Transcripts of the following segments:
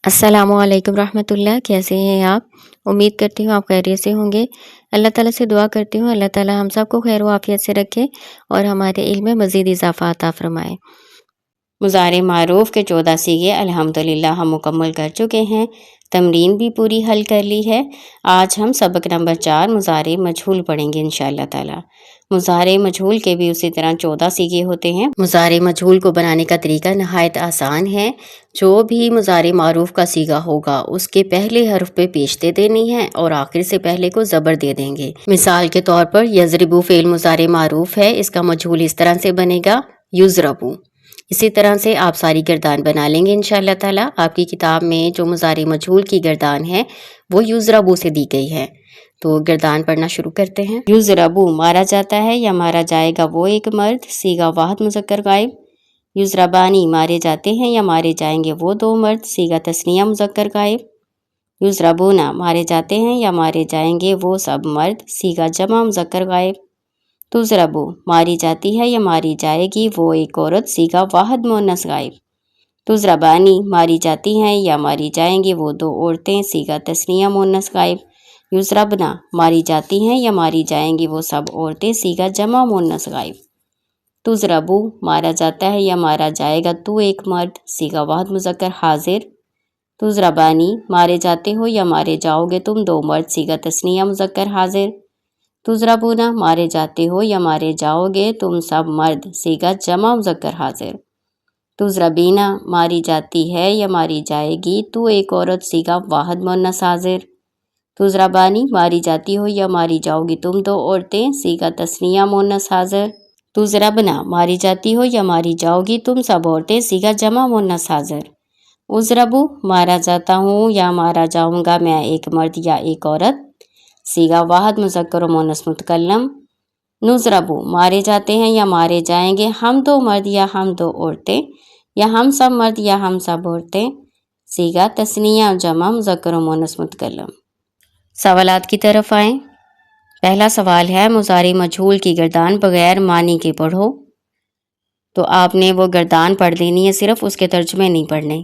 السلام علیکم رحمۃ اللہ، کیسے ہیں آپ؟ امید کرتی ہوں آپ خیریت سے ہوں گے۔ اللہ تعالیٰ سے دعا کرتی ہوں اللہ تعالیٰ ہم سب کو خیر و عافیت سے رکھے اور ہمارے علم میں مزید اضافہ عطا فرمائے۔ مضارع معروف کے 14 صیغے الحمدللہ ہم مکمل کر چکے ہیں، تمرین بھی پوری حل کر لی ہے۔ آج ہم سبق نمبر 4 مضارع مجہول پڑھیں گے انشاءاللہ تعالیٰ۔ مضارع مجہول کے بھی اسی طرح 14 صیغے ہوتے ہیں۔ مضارع مجہول کو بنانے کا طریقہ نہایت آسان ہے۔ جو بھی مضارع معروف کا صیغہ ہوگا اس کے پہلے حرف پہ پیشتے دینی ہے اور آخر سے پہلے کو زبر دے دیں گے۔ مثال کے طور پر یضربو فعل مضارع معروف ہے، اس کا مجہول اس طرح سے بنے گا یضربو۔ اسی طرح سے آپ ساری گردان بنا لیں گے انشاءاللہ تعالیٰ۔ آپ کی کتاب میں جو مضارع مجہول کی گردان ہے وہ یضربو سے دی گئی ہے، تو گردان پڑھنا شروع کرتے ہیں۔ یضربو مارا جاتا ہے یا مارا جائے گا وہ ایک مرد، صیغہ واحد مذکر غائب۔ یضربانی مارے جاتے ہیں یا مارے جائیں گے وہ دو مرد، صیغہ تثنیہ مذکر غائب۔ یضربونا مارے جاتے ہیں یا مارے جائیں گے وہ سب مرد، صیغہ جمع مذکر غائب۔ تضربو ماری جاتی ہے یا ماری جائے گی وہ ایک عورت، صیغہ واحد مؤنث غائب۔ تضربانی ماری جاتی ہیں یا ماری جائیں گے وہ دو عورتیں، صیغہ تثنیہ مؤنث غائب۔ یضربنا ماری جاتی ہیں یا ماری جائیں گی وہ سب عورتیں، صیغہ جمع مؤنث غائب۔ تضربو مارا جاتا ہے یا مارا جائے گا تو ایک مرد، صیغہ واحد مذکر حاضر۔ تضربانی مارے جاتے ہو یا مارے جاؤ گے تم دو مرد، صیغہ تثنیہ مذکر حاضر۔ تضربونا مارے جاتے ہو یا مارے جاؤ گے تم سب مرد، صیغہ جمع مذکر حاضر۔ تضربینا ماری جاتی ہے یا ماری جائے گی تو ایک عورت، صیغہ واحد مؤنث حاضر۔ تضربانی ماری جاتی ہو یا ماری جاؤ گی تم دو عورتیں، صیغہ تثنیہ مؤنث حاضر۔ تضربنا ماری جاتی ہو یا ماری جاؤ گی تم سب عورتیں، صیغہ جمع مؤنث حاضر۔ اضربو مارا جاتا ہوں یا مارا جاؤں گا میں ایک مرد یا ایک عورت، صیغہ واحد مذکر و مؤنث متکلم۔ نضربو مارے جاتے ہیں یا مارے جائیں گے ہم دو مرد یا ہم دو عورتیں، یا ہم سب مرد یا ہم سب عورتیں، صیغہ تثنیہ جمع مذکر و مؤنث متکلم۔ سوالات کی طرف آئیں۔ پہلا سوال ہے مضارع مجہول کی گردان بغیر معنی کے پڑھو، تو آپ نے وہ گردان پڑھ دینی ہے، صرف اس کے ترجمے نہیں پڑھنے۔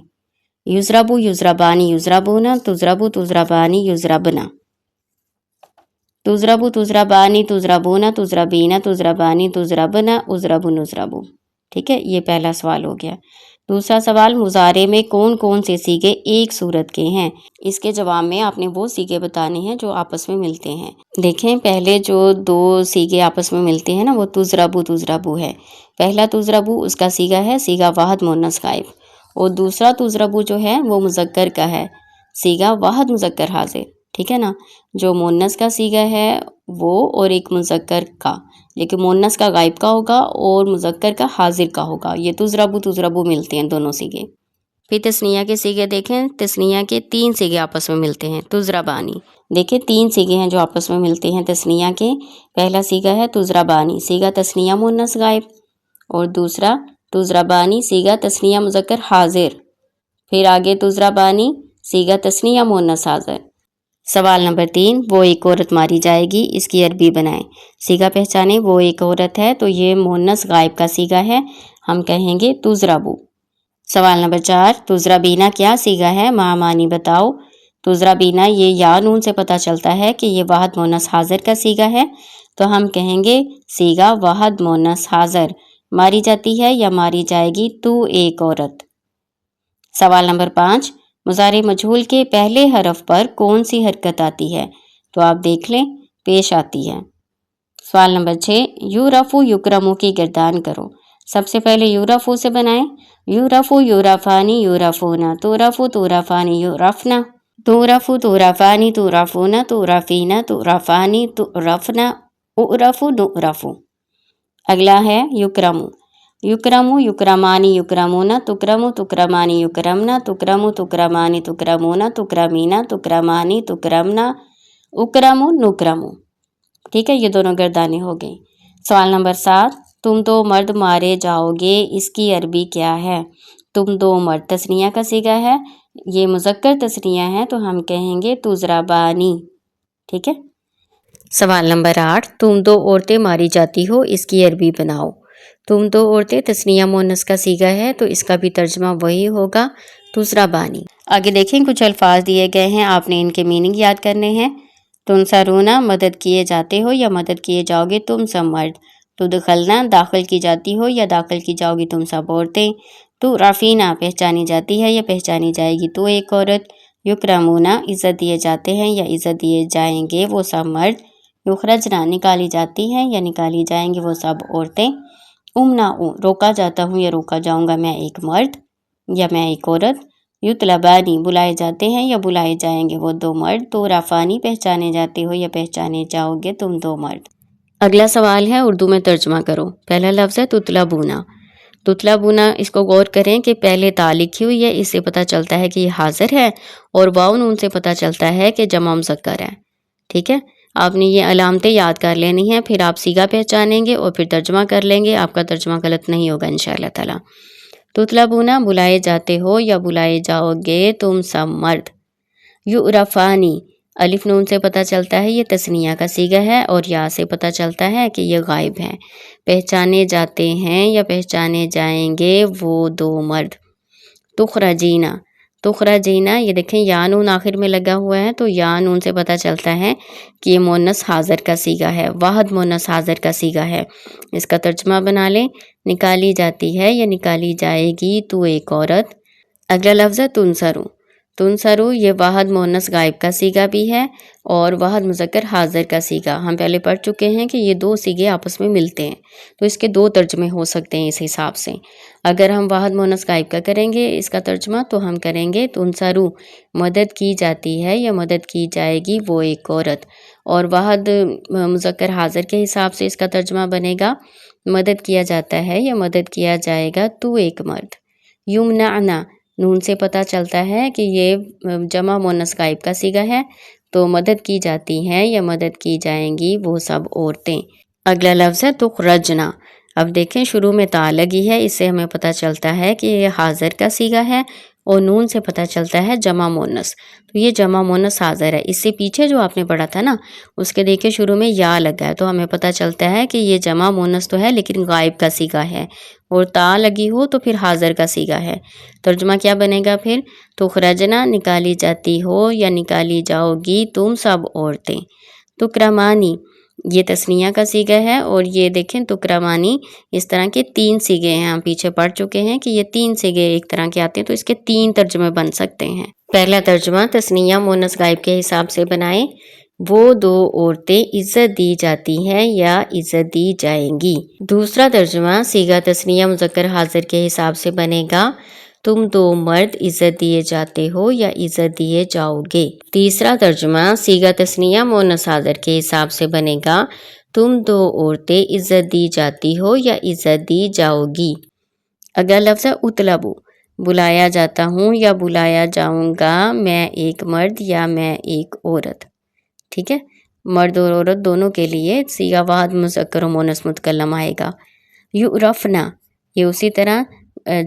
یضربو یضربانی یضربونا، تضربو تضربانی یضربنا، تضربو تضربانی تضربونا، تضربینا تضربانی تضربنا، اضربو نضربو۔ ٹھیک ہے، یہ پہلا سوال ہو گیا۔ دوسرا سوال مضارع میں کون کون سے صیغے ایک صورت کے ہیں؟ اس کے جواب میں آپ نے وہ صیغے بتانے ہیں جو آپس میں ملتے ہیں۔ دیکھیں پہلے جو دو صیغے آپس میں ملتے ہیں نا وہ تضربو تضربو ہے۔ پہلا تضربو اس کا صیغہ ہے صیغہ واحد مؤنث غائب، اور دوسرا تضربو جو ہے وہ مذکر کا ہے، صیغہ واحد مذکر حاضر۔ ٹھیک ہے نا، جو مؤنث کا صیغہ ہے وہ اور ایک مذکر کا، لیکن مؤنث کا غائب کا ہوگا اور مذکر کا حاضر کا ہوگا۔ یہ تضربو تضربو ملتے ہیں دونوں صیغے۔ پھر تثنیہ کے صیغے دیکھیں، تثنیہ کے 3 صیغے آپس میں ملتے ہیں۔ تضربانی دیکھیں 3 صیغے ہیں جو آپس میں ملتے ہیں تثنیہ کے۔ پہلا صیغہ ہے تضربانی، صیغہ تثنیہ مؤنث غائب، اور دوسرا تضربانی صیغہ تثنیہ مذکر حاضر، پھر آگے تضربانی صیغہ تثنیہ مؤنث حاضر۔ سوال نمبر 3، وہ ایک عورت ماری جائے گی، اس کی عربی بنائیں۔ صیغہ پہچانے، وہ ایک عورت ہے تو یہ مؤنث غائب کا صیغہ ہے، ہم کہیں گے تضربو۔ سوال نمبر 4، تضربینا کیا صیغہ ہے، معنی بتاؤ۔ تضربینا یہ یا نون سے پتہ چلتا ہے کہ یہ واحد مؤنث حاضر کا صیغہ ہے، تو ہم کہیں گے صیغہ واحد مؤنث حاضر۔ ماری جاتی ہے یا ماری جائے گی تو ایک عورت۔ سوال نمبر 5، مضارع مجہول کے پہلے حرف پر کون سی حرکت آتی ہے، تو آپ دیکھ لیں پیش آتی ہے۔ سوال نمبر 6، یورفو یکرمو کی گردان کرو۔ سب سے پہلے یورفو سے بنائیں۔ یورفو یورفانی یورفونا، تورفو تورفانی یورفنا، تورفو تورفانی تورفونا، تورفینا تورفانی تورفنا، اعرفو نعرفو۔ اگلا ہے یکرمو۔ یکرمو یکرمانی یکرمونا، تکرمو تکرمانی یکرمنا، تکرمو تکرمانی تکرمونا، تکرمینا تکرمانی تکرمنا، اکرمو نکرمو۔ ٹھیک ہے، یہ دونوں گردانیں ہو گئیں۔ سوال نمبر 7، تم دو مرد مارے جاؤ گے، اس کی عربی کیا ہے؟ تم دو مرد تثنیہ کا صیغہ ہے، یہ مذکر تثنیہ ہے تو ہم کہیں گے تضربانی۔ ٹھیک ہے۔ سوال نمبر 8، تم دو عورتیں ماری جاتی ہو، اس کی عربی بناؤ۔ تم دو عورتیں تثنیہ مؤنث کا صیغہ ہے تو اس کا بھی ترجمہ وہی ہوگا، دوسرا بانی۔ آگے دیکھیں کچھ الفاظ دیے گئے ہیں، آپ نے ان کے میننگ یاد کرنے ہیں۔ تنصرونا مدد کیے جاتے ہو یا مدد کیے جاؤ گے تم سب مرد۔ تدخلنا داخل کی جاتی ہو یا داخل کی جاؤ گی تم سب عورتیں۔ تو رافینا پہچانی جاتی ہے یا پہچانی جائے گی تو ایک عورت۔ یکرمونا عزت دیے جاتے ہیں یا عزت دیے جائیں گے وہ سب مرد۔ یخرجنا نکالی جاتی ہیں یا نکالی جائیں گے وہ سب عورتیں۔ امنعو روکا جاتا ہوں یا روکا جاؤں گا میں ایک مرد یا میں ایک عورت۔ یطلبانی بلائے جاتے ہیں یا بلائے جائیں گے وہ دو مرد۔ تو رافانی پہچانے جاتے ہو یا پہچانے جاؤ گے تم دو مرد۔ اگلا سوال ہے اردو میں ترجمہ کرو۔ پہلا لفظ ہے تطلبونا۔ تطلبونا اس کو غور کریں کہ پہلے تا لکھی ہوئی ہے، اس سے پتہ چلتا ہے کہ یہ حاضر ہے، اور واو نون سے پتہ چلتا ہے کہ جمع مذکر ہے۔ ٹھیک ہے، آپ نے یہ علامتیں یاد کر لینی ہیں، پھر آپ صیغہ پہچانیں گے اور پھر ترجمہ کر لیں گے، آپ کا ترجمہ غلط نہیں ہوگا انشاءاللہ تعالی۔ تطلبونا بلائے جاتے ہو یا بلائے جاؤ گے تم سب مرد۔ یعرفانی الف نون سے پتہ چلتا ہے یہ تثنیہ کا صیغہ ہے، اور یا سے پتہ چلتا ہے کہ یہ غائب ہے۔ پہچانے جاتے ہیں یا پہچانے جائیں گے وہ دو مرد۔ تخرجینا تخرجینا یہ دیکھیں یا نون آخر میں لگا ہوا ہے، تو یا نون سے پتہ چلتا ہے کہ یہ مؤنث حاضر کا صیغہ ہے، واحد مؤنث حاضر کا صیغہ ہے۔ اس کا ترجمہ بنا لیں، نکالی جاتی ہے یا نکالی جائے گی تو ایک عورت۔ اگلا لفظ ہے تنصرو۔ تنصرو یہ واحد مؤنث غائب کا صیغہ بھی ہے اور واحد مذکر حاضر کا صیغہ۔ ہم پہلے پڑھ چکے ہیں کہ یہ دو صیغے آپس میں ملتے ہیں، تو اس کے دو ترجمے ہو سکتے ہیں اس حساب سے۔ اگر ہم واحد مؤنث غائب کا کریں گے اس کا ترجمہ تو ہم کریں گے تنصرو مدد کی جاتی ہے یا مدد کی جائے گی وہ ایک عورت، اور واحد مذکر حاضر کے حساب سے اس کا ترجمہ بنے گا مدد کیا جاتا ہے یا مدد کیا جائے گا تو ایک مرد۔ یمنعنا نون سے پتہ چلتا ہے کہ یہ جمع مؤنث غائب کا صیغہ ہے، تو مدد کی جاتی ہے یا مدد کی جائیں گی وہ سب عورتیں۔ اگلا لفظ ہے تخرجنا۔ اب دیکھیں شروع میں تا لگی ہے، اس سے ہمیں پتہ چلتا ہے کہ یہ حاضر کا صیغہ ہے، اور نون سے پتہ چلتا ہے جمع مؤنث، تو یہ جمع مؤنث حاضر ہے۔ اس سے پیچھے جو آپ نے پڑھا تھا نا، اس کے دیکھیں شروع میں یا لگا ہے، تو ہمیں پتہ چلتا ہے کہ یہ جمع مؤنث تو ہے لیکن غائب کا صیغہ ہے، اور تا لگی ہو تو پھر حاضر کا صیغہ ہے۔ ترجمہ کیا بنے گا پھر؟ تخرجنا نکالی جاتی ہو یا نکالی جاؤ گی تم سب عورتیں۔ تکرمانی یہ تثنیہ کا صیغہ ہے، اور یہ دیکھیں تکرمانی اس طرح کے تین صیغے ہیں، ہم پیچھے پڑھ چکے ہیں کہ یہ تین صیغے ایک طرح کے آتے ہیں، تو اس کے تین ترجمے بن سکتے ہیں۔ پہلا ترجمہ تثنیہ مؤنث غائب کے حساب سے بنائیں، وہ دو عورتیں عزت دی جاتی ہیں یا عزت دی جائیں گی۔ دوسرا ترجمہ صیغہ تثنیہ مذکر حاضر کے حساب سے بنے گا، تم دو مرد عزت دیے جاتے ہو یا عزت دیے جاؤ گے۔ تیسرا ترجمہ صیغہ تثنیہ مؤنث حاضر کے حساب سے بنے گا، تم دو عورتیں عزت دی جاتی ہو یا عزت دی جاؤ گی۔ اگلا لفظ ہے اطلبو۔ بلایا جاتا ہوں یا بلایا جاؤں گا میں ایک مرد یا میں ایک عورت۔ ٹھیک ہے، مرد اور عورت دونوں کے لیے صیغہ واحد مذکر و مؤنث متکلم آئے گا۔ یعرفنا یہ اسی طرح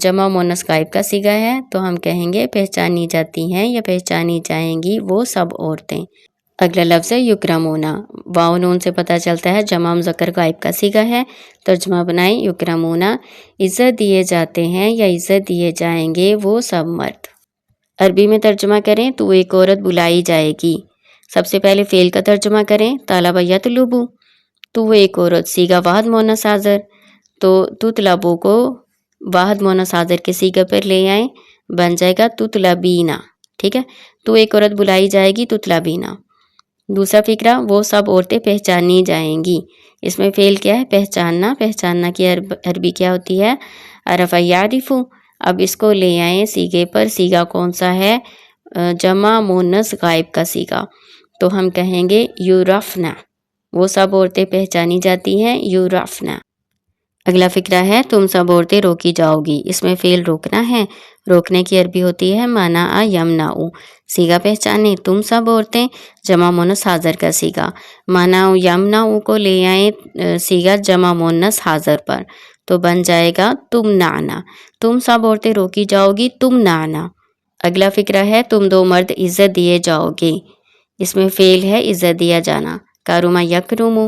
جمع مؤنث غائب کا صیغہ ہے، تو ہم کہیں گے پہچانی جاتی ہیں یا پہچانی جائیں گی وہ سب عورتیں۔ اگلا لفظ ہے یکرمونا۔ واو نون سے پتہ چلتا ہے جمع مذکر غائب کا صیغہ ہے۔ ترجمہ بنائیں، یکرمونا عزت دیے جاتے ہیں یا عزت دیے جائیں گے وہ سب مرد۔ عربی میں ترجمہ کریں تو ایک عورت بلائی جائے گی۔ سب سے پہلے فعل کا ترجمہ کریں، طلب یطلبو، تو وہ ایک عورت صیغہ واحد مؤنث حاضر، تو تطلبو کو واحد مؤنث حاضر کے صیغے پر لے آئیں، بن جائے گا تطلبینا۔ ٹھیک ہے، تو ایک عورت بلائی جائے گی تطلبینا۔ دوسرا فقرہ، وہ سب عورتیں پہچانی جائیں گی۔ اس میں فعل کیا ہے؟ پہچاننا۔ پہچاننا کی عربی کیا ہوتی ہے؟ عرف یعرفو۔ اب اس کو لے آئیں صیغے پر، صیغہ کون سا ہے؟ جمع مؤنث غائب کا صیغہ، تو ہم کہیں گے یعرفنا، وہ سب عورتیں پہچانی جاتی ہیں یعرفنا۔ اگلا فقرہ ہے تم سب عورتیں روکی جاؤ گی۔ اس میں فعل روکنا ہے، روکنے کی عربی ہوتی ہے منع یمنع۔ صیغہ پہچانے، تم سب عورتیں جمع مؤنث حاضر کا صیغہ، منع یمنع کو لے آئیں صیغہ جمع مؤنث حاضر پر، تو بن جائے گا تمنعنا، تم سب عورتیں روکی جاؤ گی تمنعنا۔ اگلا فقرہ ہے تم دو مرد عزت دیے جاؤ گے۔ اس میں فعل ہے عزت دیا جانا، کرم یکرم۔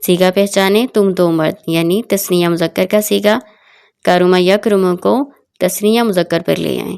صیغہ پہچانے، تم دو مرد یعنی تثنیہ مذکر کا صیغہ، کرم یکرم کو تثنیہ مذکر پر لے آئیں،